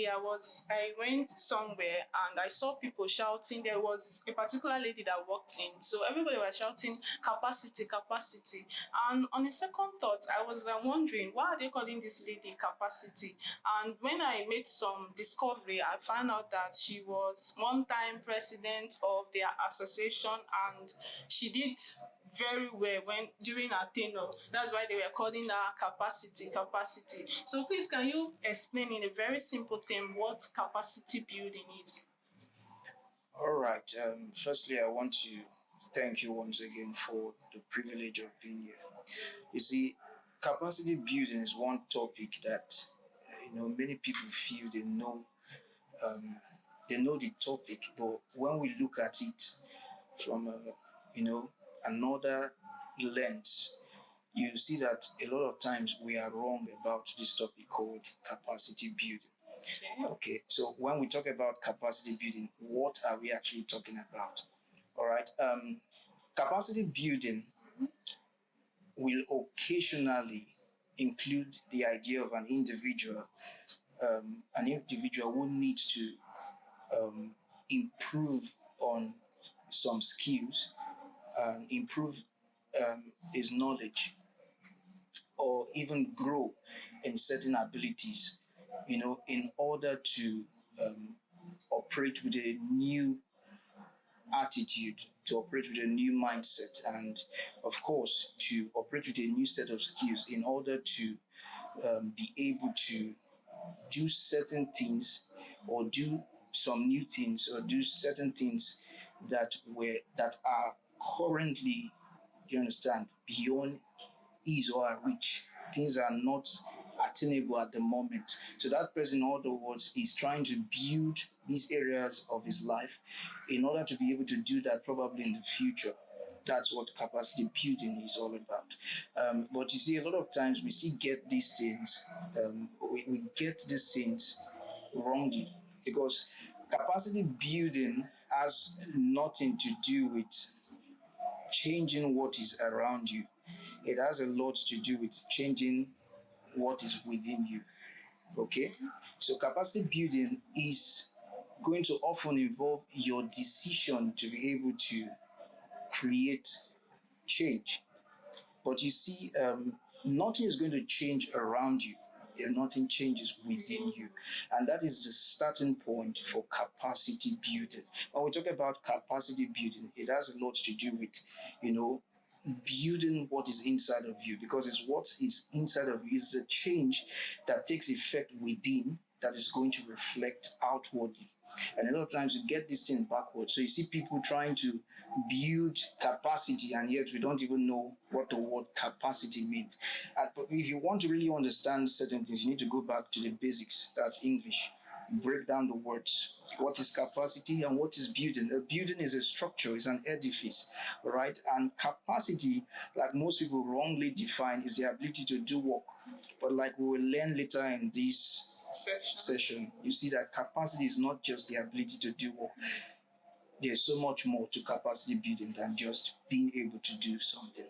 day I went somewhere and I saw people shouting. There was a particular lady that walked in, so everybody was shouting capacity, capacity. And on a second thought, I was like wondering, why are they calling this lady capacity? And when I made some discovery, I found out that she was one time president of their association, and she did very well when during her tenure. That's why they were calling her capacity, capacity. So please, can you explain in a very simple term what capacity building is? All right. Firstly, I want to thank you once again for the privilege of being here. You see, capacity building is one topic that many people feel they know the topic, but when we look at it from another lens, you see that a lot of times we are wrong about this topic called capacity building. Okay, so when we talk about capacity building, what are we actually talking about? All right, capacity building will occasionally include the idea of an individual who needs to improve on some skills, improve his knowledge, or even grow in certain abilities, in order to operate with a new attitude, to operate with a new mindset, and of course, to operate with a new set of skills in order to be able to do certain things, or do some new things, or do certain things that are currently, you understand, beyond his or her reach. Things are not attainable at the moment. So that person, in other words, is trying to build these areas of his life in order to be able to do that probably in the future. That's what capacity building is all about. But you see, a lot of times we still get these things, we get these things wrongly, because capacity building has nothing to do with changing what is around you. It has a lot to do with changing what is within you. Okay? So capacity building is going to often involve your decision to be able to create change. But you see, nothing is going to change around you if nothing changes within you. And that is the starting point for capacity building. When we talk about capacity building, it has a lot to do with, building what is inside of you, because it's what is inside of you is a change that takes effect within, that is going to reflect outwardly. And a lot of times you get this thing backwards. So you see people trying to build capacity, and yet we don't even know what the word capacity means. But if you want to really understand certain things, you need to go back to the basics. That's English. Break down the words. What is capacity and what is building? A building is a structure, it's an edifice, right? And capacity, like most people wrongly define, is the ability to do work. But like we will learn later in this session, you see that capacity is not just the ability to do work. There's so much more to capacity building than just being able to do something.